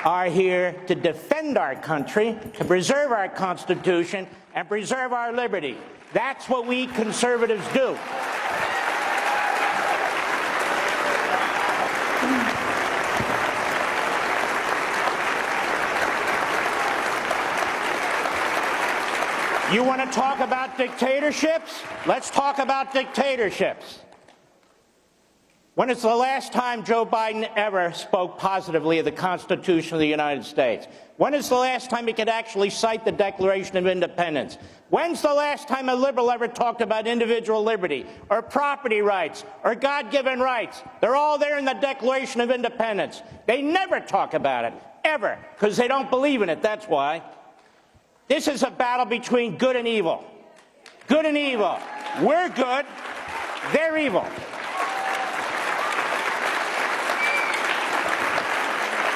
are here to defend our country, to preserve our Constitution, and preserve our liberty. That's what we conservatives do. You want to talk about dictatorships? Let's talk about dictatorships. When is the last time Joe Biden ever spoke positively of the Constitution of the United States? When is the last time he could actually cite the Declaration of Independence? When's the last time a liberal ever talked about individual liberty or property rights or God-given rights? They're all there in the Declaration of Independence. They never talk about it, ever, because they don't believe in it, that's why. This is a battle between good and evil. Good and evil. We're good, they're evil.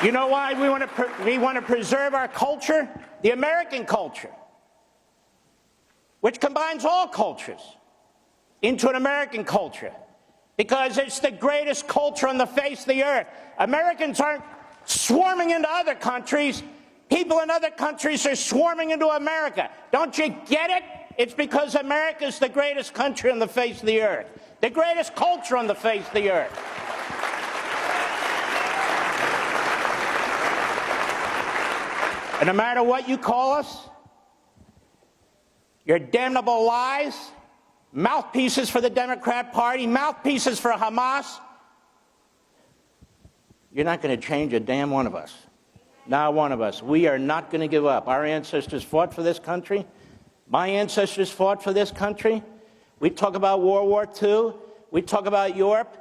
You know why we want to preserve our culture? The American culture, which combines all cultures into an American culture, because it's the greatest culture on the face of the earth. Americans aren't swarming into other countries. People in other countries are swarming into America. Don't you get it? It's because America is the greatest country on the face of the earth, the greatest culture on the face of the earth. And no matter what you call us, your damnable lies, mouthpieces for the Democrat Party, mouthpieces for Hamas, you're not going to change a damn one of us. Not one of us. We are not going to give up. Our ancestors fought for this country. My ancestors fought for this country. We talk about World War II. We talk about Europe.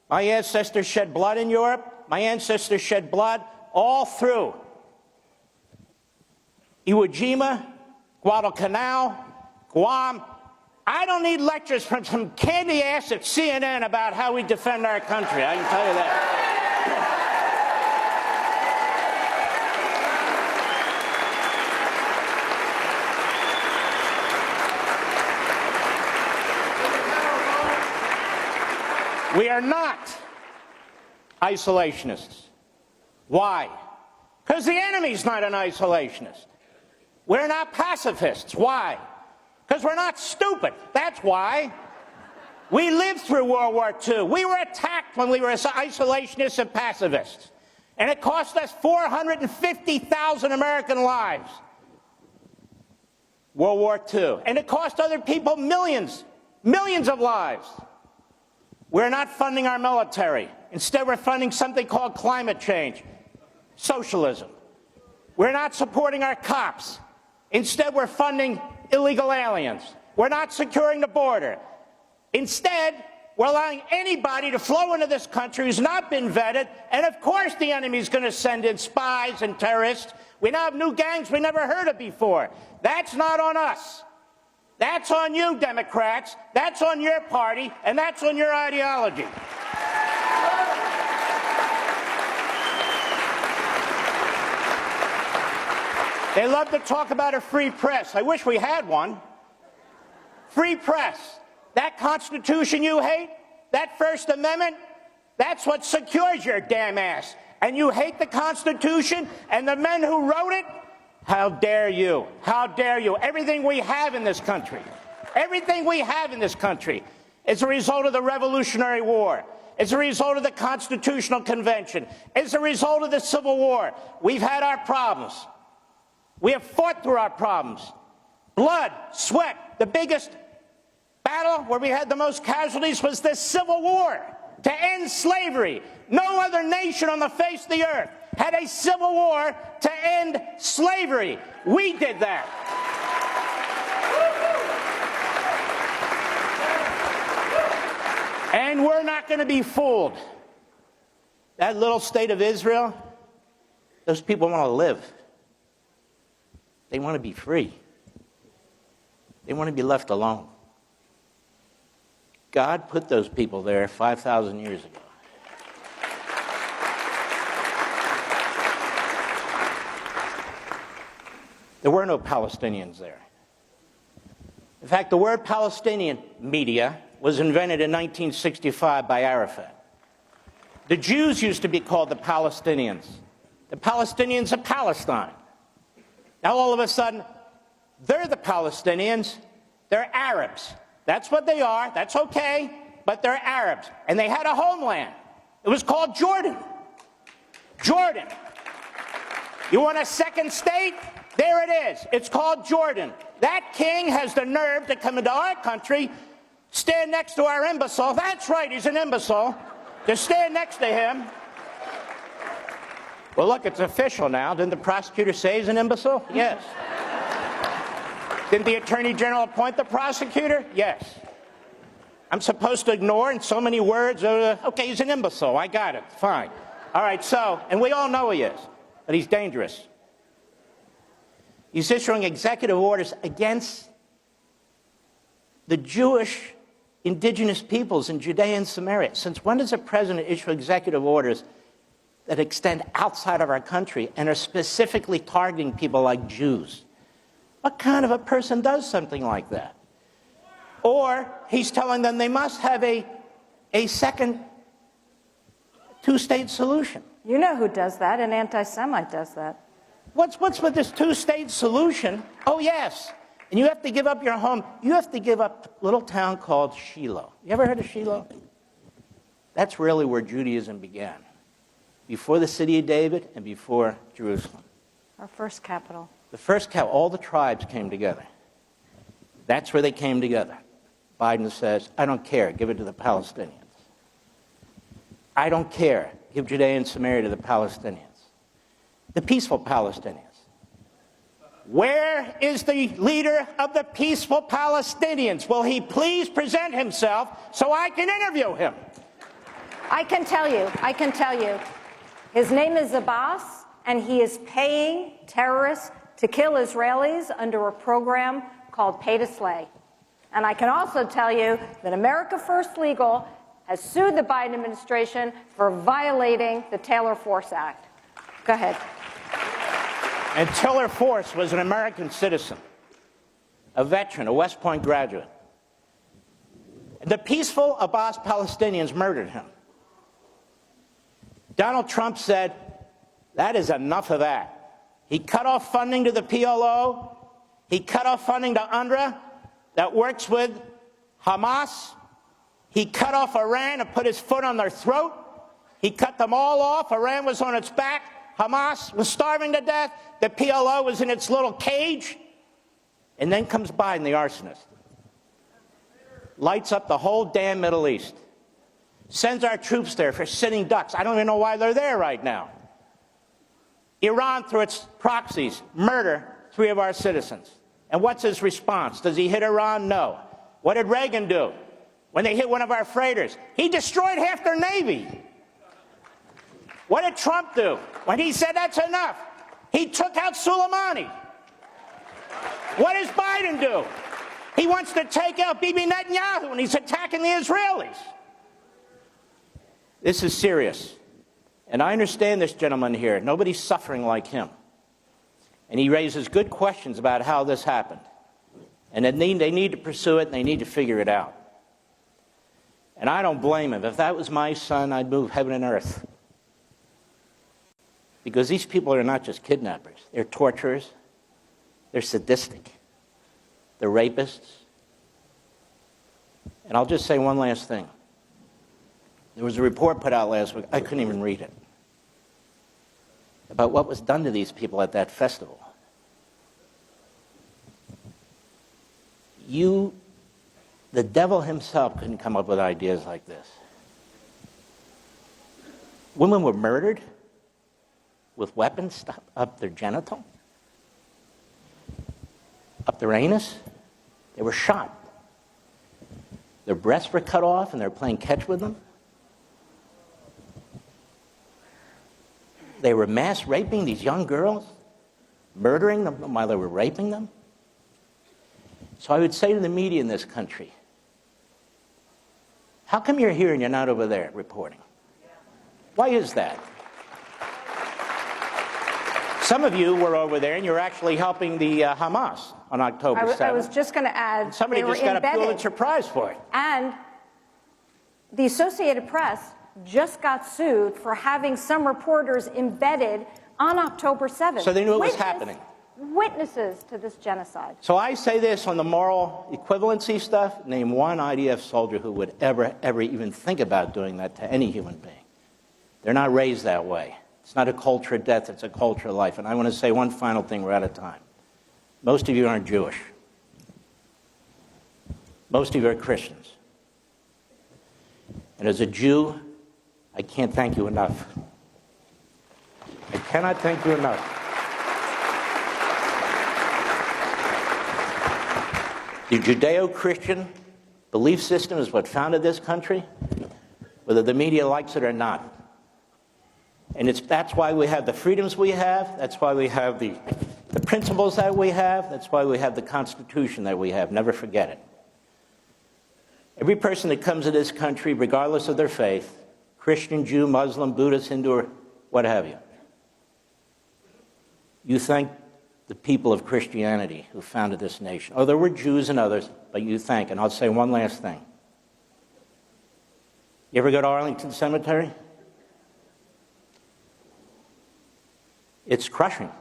My ancestors shed blood in Europe. My ancestors shed blood all through Iwo Jima, Guadalcanal, Guam. I don't need lectures from some candy ass at CNN about how we defend our country. I can tell you that. We are not isolationists. Why? Because the enemy's not an isolationist. We're not pacifists. Why? Because we're not stupid. That's why. We lived through World War II. We were attacked when we were isolationists and pacifists. And it cost us 450,000 American lives. World War II. And it cost other people millions of lives. We're not funding our military. Instead, we're funding something called climate change, socialism. We're not supporting our cops. Instead, we're funding illegal aliens. We're not securing the border. Instead, we're allowing anybody to flow into this country who's not been vetted, and of course the enemy's going to send in spies and terrorists. We now have new gangs we never heard of before. That's not on us. That's on you, Democrats. That's on your party, and that's on your ideology. They love to talk about a free press. I wish we had one. Free press. That Constitution you hate, that First Amendment, that's what secures your damn ass. And you hate the Constitution and the men who wrote it? How dare you? How dare you? Everything we have in this country, everything we have in this country is a result of the Revolutionary War. It's a result of the Constitutional Convention. It's a result of the Civil War. We've had our problems. We have fought through our problems. Blood, sweat. The biggest battle where we had the most casualties was the Civil War to end slavery. No other nation on the face of the earth had a civil war to end slavery. We did that. And we're not going to be fooled. That little state of Israel, those people want to live. They want to be free. They want to be left alone. God put those people there 5,000 years ago. There were no Palestinians there. In fact, the word Palestinian, media, was invented in 1965 by Arafat. The Jews used to be called the Palestinians. the Palestinians of Palestine. Now all of a sudden, they're the Palestinians, they're Arabs. That's what they are, that's okay, but they're Arabs. And they had a homeland. It was called Jordan. Jordan. You want a second state? There it is. It's called Jordan. That king has the nerve to come into our country, stand next to our imbecile. That's right, he's an imbecile. To stand next to him. Well, look, it's official now. Didn't the prosecutor say he's an imbecile? Yes. Didn't the Attorney General appoint the prosecutor? Yes. I'm supposed to ignore in so many words, okay, he's an imbecile. I got it. Fine. All right, so, and we all know he is, but he's dangerous. He's issuing executive orders against the Jewish indigenous peoples in Judea and Samaria. Since when does a president issue executive orders that extend outside of our country and are specifically targeting people like Jews? What kind of a person does something like that? Or he's telling them they must have a second two-state solution. You know who does that? An anti-Semite does that. What's with this two-state solution? Oh, yes. And you have to give up your home. You have to give up a little town called Shiloh. You ever heard of Shiloh? That's really where Judaism began. Before the city of David and before Jerusalem. Our first capital. The first capital, all the tribes came together. That's where they came together. Biden says, I don't care, give it to the Palestinians. I don't care, give Judea and Samaria to the Palestinians. The peaceful Palestinians. Where is the leader of the peaceful Palestinians? Will he please present himself so I can interview him? I can tell you. His name is Abbas, and he is paying terrorists to kill Israelis under a program called Pay to Slay. And I can also tell you that America First Legal has sued the Biden administration for violating the Taylor Force Act. Go ahead. And Taylor Force was an American citizen, a veteran, a West Point graduate. The peaceful Abbas Palestinians murdered him. Donald Trump said, that is enough of that. He cut off funding to the PLO. He cut off funding to UNRWA that works with Hamas. He cut off Iran and put his foot on their throat. He cut them all off. Iran was on its back. Hamas was starving to death. The PLO was in its little cage. And then comes Biden, the arsonist. Lights up the whole damn Middle East. Sends our troops there for sitting ducks. I don't even know why they're there right now. Iran, through its proxies, murder 3 of our citizens. And what's his response? Does he hit Iran? No. What did Reagan do when they hit one of our freighters? He destroyed half their Navy. What did Trump do when he said that's enough? He took out Soleimani. What does Biden do? He wants to take out Bibi Netanyahu and he's attacking the Israelis. This is serious. And I understand this gentleman here. Nobody's suffering like him. And he raises good questions about how this happened. And they need to pursue it and they need to figure it out. And I don't blame him. If that was my son, I'd move heaven and earth. Because these people are not just kidnappers. They're torturers. They're sadistic. They're rapists. And I'll just say one last thing. There was a report put out last week. I couldn't even read it. About what was done to these people at that festival. The devil himself couldn't come up with ideas like this. Women were murdered with weapons stuck up their genital, up their anus. They were shot. Their breasts were cut off and they were playing catch with them. They were mass raping these young girls, murdering them while they were raping them. So I would say to the media in this country, how come you're here and you're not over there reporting? Why is that? Some of you were over there and you're actually helping the Hamas on October 7th. I was just going to add, and somebody just got a Pulitzer Prize for it. And the Associated Press just got sued for having some reporters embedded on October 7th. So they knew it was happening. Witnesses to this genocide. So I say this on the moral equivalency stuff, name one IDF soldier who would ever even think about doing that to any human being. They're not raised that way. It's not a culture of death, it's a culture of life. And I want to say one final thing, we're out of time. Most of you aren't Jewish. Most of you are Christians. And as a Jew, I can't thank you enough. I cannot thank you enough. The Judeo-Christian belief system is what founded this country, whether the media likes it or not. And that's why we have the freedoms we have, that's why we have the principles that we have, that's why we have the Constitution that we have. Never forget it. Every person that comes to this country, regardless of their faith, Christian, Jew, Muslim, Buddhist, Hindu, or what have you, you thank the people of Christianity who founded this nation. Oh, there were Jews and others, but you thank. And I'll say one last thing. You ever go to Arlington Cemetery? It's crushing.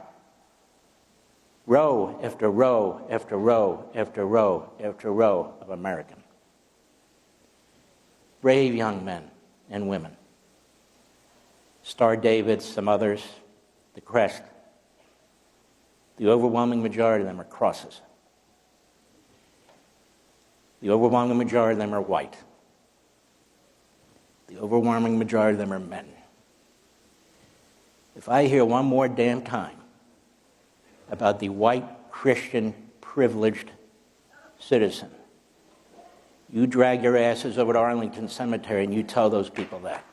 Row after row after row after row after row of American. Brave young men and women. Star David, some others, the crest. The overwhelming majority of them are crosses. The overwhelming majority of them are white. The overwhelming majority of them are men. If I hear one more damn time about the white, Christian, privileged citizen, you drag your asses over to Arlington Cemetery and you tell those people that.